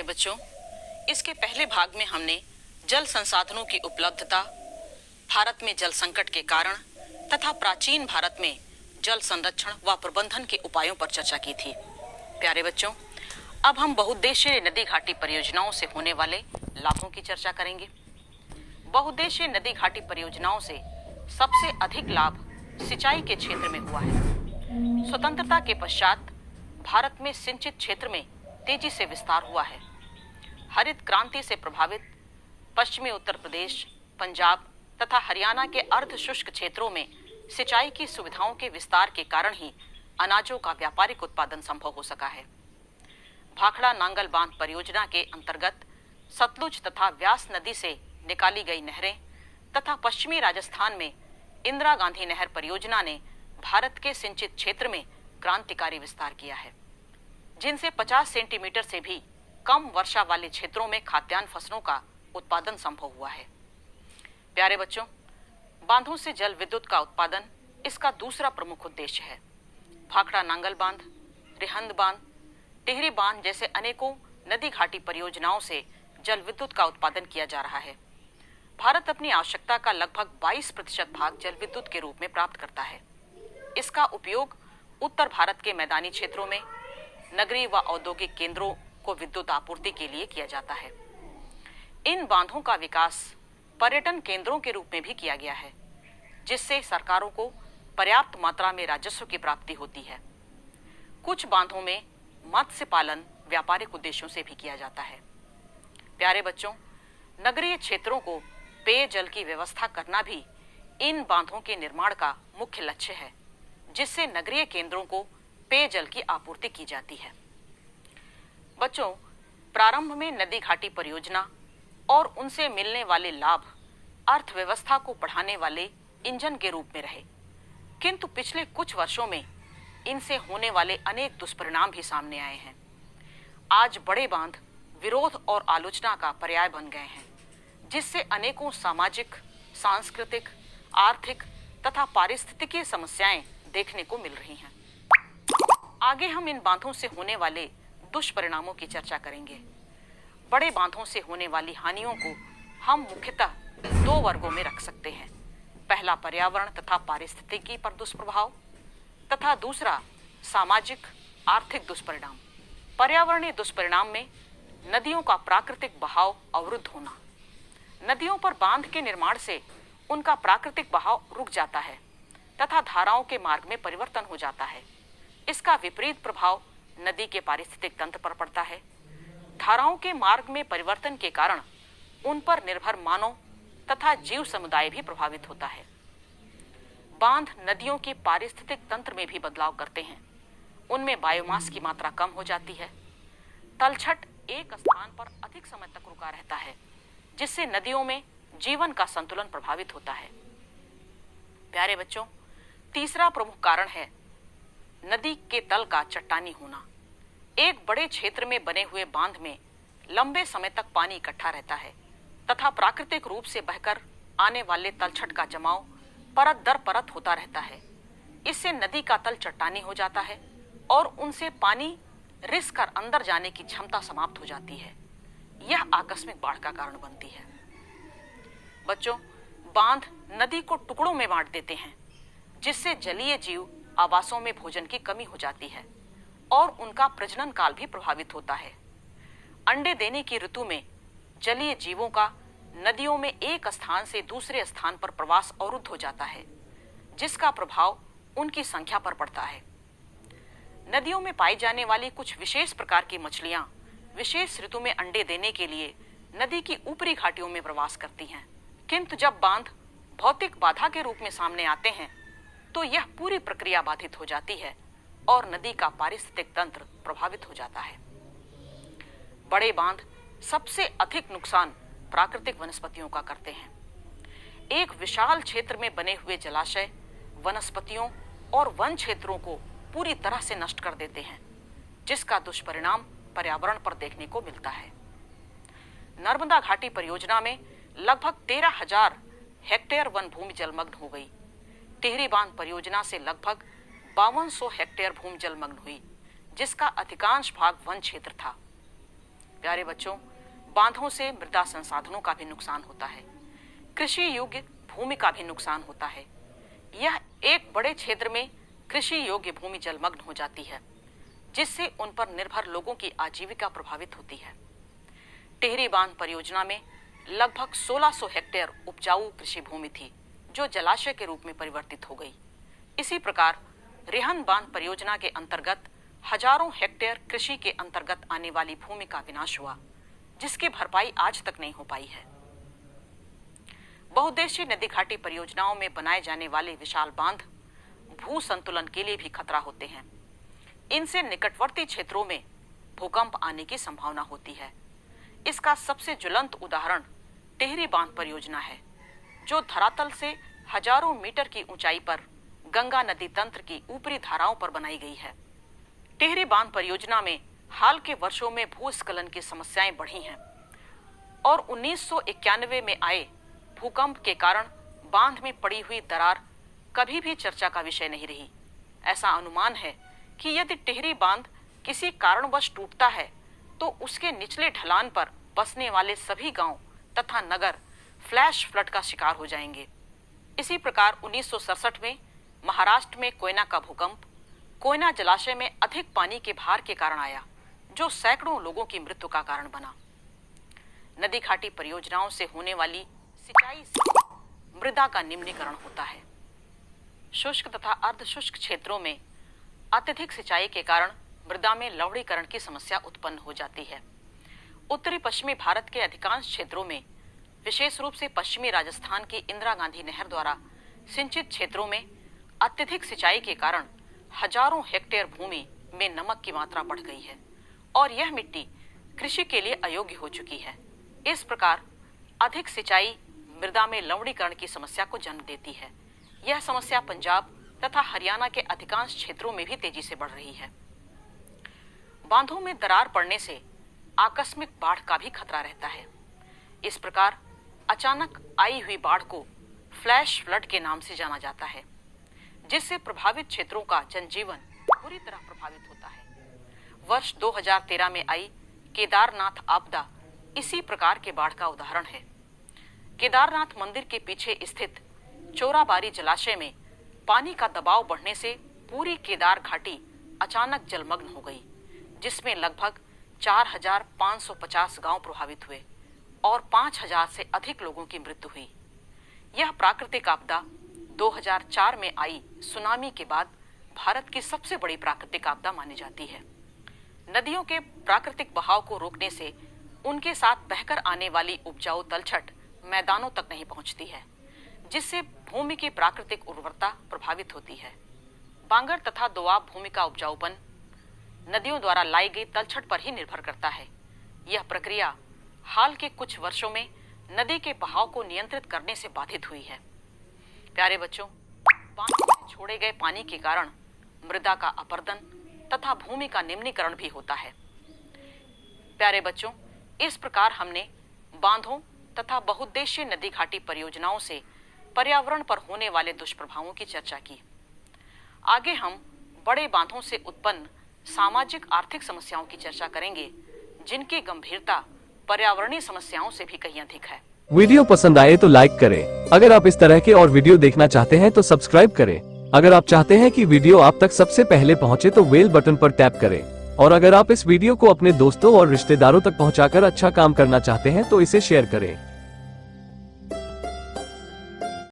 बच्चों, इसके पहले भाग में हमने जल संसाधनों की उपलब्धता, भारत में जल संकट के कारण तथा प्राचीन भारत में जल संरक्षण व प्रबंधन के उपायों पर चर्चा की थी। प्यारे बच्चों, अब हम बहुउद्देशीय नदी घाटी परियोजनाओं से होने वाले लाभों की चर्चा करेंगे। बहुउद्देशीय नदी घाटी परियोजनाओं से सबसे अधिक लाभ सिंचाई के क्षेत्र में हुआ है। स्वतंत्रता के पश्चात भारत में सिंचित क्षेत्र में तेजी से विस्तार हुआ है। हरित क्रांति से प्रभावित पश्चिमी उत्तर प्रदेश, पंजाब तथा हरियाणा के अर्ध शुष्क क्षेत्रों में सिंचाई की सुविधाओं के विस्तार के कारण ही अनाजों का व्यापारिक उत्पादन संभव हो सका है। भाखड़ा नांगल बांध परियोजना के अंतर्गत सतलुज तथा व्यास नदी से निकाली गई नहरें तथा पश्चिमी राजस्थान में इंदिरा गांधी नहर परियोजना ने भारत के सिंचित क्षेत्र में क्रांतिकारी विस्तार किया है, जिनसे 50 सेंटीमीटर से भी कम वर्षा वाले क्षेत्रों में खाद्यान्न फसलों का उत्पादन संभव हुआ है। प्यारे बच्चों, बांधों से जल विद्युत का उत्पादन इसका दूसरा प्रमुख उद्देश्य है। भाखड़ा नांगल बांध, रिहंद बांध, टिहरी बांध जैसे अनेकों नदी घाटी परियोजनाओं से जल विद्युत का उत्पादन किया जा रहा है। भारत अपनी आवश्यकता का लगभग 22% भाग जल विद्युत के रूप में प्राप्त करता है। इसका उपयोग उत्तर भारत के मैदानी क्षेत्रों में नगरीय व औद्योगिक केंद्रों को विद्युत आपूर्ति के लिए किया जाता है। इन बांधों का विकास पर्यटन केंद्रों के रूप में भी किया गया है, जिससे सरकारों को पर्याप्त मात्रा में राजस्व की प्राप्ति होती है। कुछ बांधों में मत्स्य पालन व्यापारिक उद्देश्यों से भी किया जाता है। प्यारे बच्चों, नगरीय क्षेत्रों को पेयजल की व्यवस्था करना भी इन बांधों के निर्माण का मुख्य लक्ष्य है, जिससे नगरीय केंद्रों को पेयजल की आपूर्ति की जाती है। बच्चों, प्रारंभ में नदी घाटी परियोजना और उनसे मिलने वाले लाभ अर्थव्यवस्था को बढ़ाने वाले इंजन के रूप में रहे, किंतु पिछले कुछ वर्षों में इनसे होने वाले अनेक दुष्परिणाम भी सामने आए हैं। आज बड़े बांध विरोध और आलोचना का पर्याय बन गए हैं, जिससे अनेकों सामाजिक, सांस्कृतिक, आर्थिक तथा पारिस्थितिकीय समस्याएं देखने को मिल रही हैं। आगे हम इन बांधों से होने वाले दुष्परिणामों की चर्चा करेंगे। बड़े बांधों से होने वाली हानियों को हम मुख्यतः 2 वर्गों में रख सकते हैं। पहला पर्यावरण तथा पारिस्थितिकी पर दुष्प्रभाव तथा दूसरा सामाजिक आर्थिक दुष्परिणाम। पर्यावरणीय दुष्परिणाम में नदियों का प्राकृतिक बहाव अवरुद्ध होना। नदियों पर बांध के निर्माण से उनका प्राकृतिक बहाव रुक जाता है तथा धाराओं के मार्ग में परिवर्तन हो जाता है। इसका विपरीत प्रभाव नदी के पारिस्थितिक तंत्र पर पड़ता है। धाराओं के मार्ग में परिवर्तन के कारण उन पर निर्भर मानव तथा जीव समुदाय भी प्रभावित होता है। बांध नदियों के पारिस्थितिक तंत्र में भी बदलाव करते हैं। उनमें बायोमास की मात्रा कम हो जाती है। तलछट एक स्थान पर अधिक समय तक रुका रहता है, जिससे नदियों में जीवन का संतुलन प्रभावित होता है। प्यारे बच्चों, तीसरा प्रमुख कारण है नदी के तल का चट्टानी होना। एक बड़े क्षेत्र में बने हुए बांध में लंबे समय तक पानी इकट्ठा रहता है तथा प्राकृतिक रूप से बहकर आने वाले तलछट का जमाव परत दर परत होता रहता है। इससे नदी का तल चट्टानी हो जाता है और उनसे पानी रिस कर अंदर जाने की क्षमता समाप्त हो जाती है। यह आकस्मिक बाढ़ का कारण बनती है। बच्चों, बांध नदी को टुकड़ों में बांट देते हैं, जिससे जलीय जीव आवासों में भोजन की कमी हो जाती है और उनका प्रजनन काल भी प्रभावित होता है। अंडे देने की ऋतु में जलीय जीवों का नदियों में एक स्थान से दूसरे स्थान पर प्रवास अवरुद्ध हो जाता है, जिसका प्रभाव उनकी संख्या पर पड़ता है। नदियों में पाई जाने वाली कुछ विशेष प्रकार की मछलियां विशेष ऋतु में अंडे देने के लिए नदी की ऊपरी घाटियों में प्रवास करती हैं, किंतु जब बांध भौतिक बाधा के रूप में सामने आते हैं तो यह पूरी प्रक्रिया बाधित हो जाती है और नदी का पारिस्थितिक तंत्र प्रभावित हो जाता है। बड़े बांध सबसे अधिक नुकसान प्राकृतिक वनस्पतियों का करते हैं। एक विशाल क्षेत्र में बने हुए जलाशय वनस्पतियों और वन क्षेत्रों को पूरी तरह से नष्ट कर देते हैं, जिसका दुष्परिणाम पर्यावरण पर देखने को मिलता है। नर्मदा घाटी परियोजना में लगभग 13,000 हेक्टेयर वन भूमि जलमग्न हो गई। टिहरी बांध परियोजना से लगभग 5200 हेक्टेयर भूमि जलमग्न हुई, जिसका अधिकांश भाग वन क्षेत्र था। प्यारे बच्चों, बांधों से मृदा संसाधनों का भी नुकसान होता है, कृषि योग्य भूमि का भी नुकसान होता है। यह एक बड़े क्षेत्र में कृषि योग्य भूमि जलमग्न हो जाती है, जिससे उन पर निर्भर लोगों की आजीविका प्रभावित होती है। टिहरी बांध परियोजना में लगभग 1600 हेक्टेयर उपजाऊ कृषि भूमि थी, जो जलाशय के रूप में परिवर्तित हो गई। इसी प्रकार रिहन बांध परियोजना के अंतर्गत हजारों हेक्टेयर कृषि के अंतर्गत आने वाली भूमि का विनाश हुआ, जिसकी भरपाई आज तक नहीं हो पाई है। बहुउद्देशीय नदी घाटी परियोजनाओं में बनाए जाने वाले विशाल बांध भू संतुलन के लिए भी खतरा होते हैं। इनसे निकटवर्ती क्षेत्रों में भूकंप आने की संभावना होती है। इसका सबसे ज्वलंत उदाहरण टिहरी बांध परियोजना है, जो धरातल से हजारों मीटर की ऊंचाई पर गंगा नदी तंत्र की ऊपरी धाराओं पर बनाई गई है। टिहरी बांध परियोजना में हाल के वर्षों में भूस्खलन की समस्याएं बढ़ी हैं और 1991 में आए भूकंप के कारण बांध में पड़ी हुई दरार कभी भी चर्चा का विषय नहीं रही। ऐसा अनुमान है कि यदि टिहरी बांध किसी कारणवश टूटता है तो उसके निचले ढलान पर बसने वाले सभी गांव तथा नगर फ्लैश फ्लड का शिकार हो जाएंगे। इसी प्रकार 1967 में महाराष्ट्र में कोयना का भूकंप कोयना जलाशय में अधिक पानी के भार के कारण आया, जो सैकड़ों लोगों की मृत्यु का कारण बना। नदी घाटी परियोजनाओं से होने वाली सिंचाई से मृदा का निम्नीकरण होता है। शुष्क तथा अर्धशुष्क क्षेत्रों में अत्यधिक सिंचाई के कारण मृदा में लवणीकरण की समस्या उत्पन्न हो जाती है। उत्तरी पश्चिमी भारत के अधिकांश क्षेत्रों में, विशेष रूप से पश्चिमी राजस्थान की इंदिरा गांधी नहर द्वारा सिंचित क्षेत्रों में अत्यधिक सिंचाई के कारण हजारों हेक्टेयर भूमि में नमक की मात्रा बढ़ गई है और यह मिट्टी कृषि के लिए अयोग्य हो चुकी है। इस प्रकार अधिक सिंचाई मृदा में लवणीकरण की समस्या को जन्म देती है। यह समस्या पंजाब तथा हरियाणा के अधिकांश क्षेत्रों में भी तेजी से बढ़ रही है। बांधों में दरार पड़ने से आकस्मिक बाढ़ का भी खतरा रहता है। इस प्रकार अचानक आई हुई बाढ़ को फ्लैश फ्लड के नाम से जाना जाता है, जिससे प्रभावित क्षेत्रों का जनजीवन बुरी तरह प्रभावित होता है। वर्ष 2013 में आई केदारनाथ आपदा इसी प्रकार के बाढ़ का उदाहरण है। केदारनाथ मंदिर के पीछे स्थित चोराबारी जलाशय में पानी का दबाव बढ़ने से पूरी केदार घाटी अचानक जलमग्न हो गई, जिसमें लगभग 4550 गांव प्रभावित हुए और 5000 से अधिक लोगों की मृत्यु हुई। यह प्राकृतिक आपदा 2004 में आई सुनामी के बाद भारत की सबसे बड़ी प्राकृतिक आपदा मानी जाती है। नदियों के प्राकृतिक बहाव को रोकने से उनके साथ बहकर आने वाली उपजाऊ तलछट मैदानों तक नहीं पहुंचती है, जिससे भूमि की प्राकृतिक उर्वरता प्रभावित होती है। बांगर तथा दोआब भूमि का उपजाऊपन नदियों द्वारा लाई गई तलछट पर ही निर्भर करता है। यह प्रक्रिया हाल के कुछ वर्षों में नदी के बहाव को नियंत्रित करने से बाधित हुई है। प्यारे बच्चों, बांधों से छोड़े गए पानी के कारण मृदा का अपरदन तथा भूमि का निम्नीकरण भी होता है। प्यारे बच्चों, इस प्रकार हमने बांधों तथा बहुउद्देशीय नदी घाटी परियोजनाओं से पर्यावरण पर होने वाले दुष्प्रभावों की चर्चा की। आगे हम बड़े बांधों से उत्पन्न सामाजिक आर्थिक समस्याओं की चर्चा करेंगे, जिनकी गंभीरता पर्यावरणीय समस्याओं से भी कहीं अधिक है। वीडियो पसंद आए तो लाइक करें। अगर आप इस तरह के और वीडियो देखना चाहते हैं तो सब्सक्राइब करें। अगर आप चाहते हैं कि वीडियो आप तक सबसे पहले पहुंचे तो बेल बटन पर टैप करें। और अगर आप इस वीडियो को अपने दोस्तों और रिश्तेदारों तक पहुंचाकर अच्छा काम करना चाहते हैं तो इसे शेयर करें।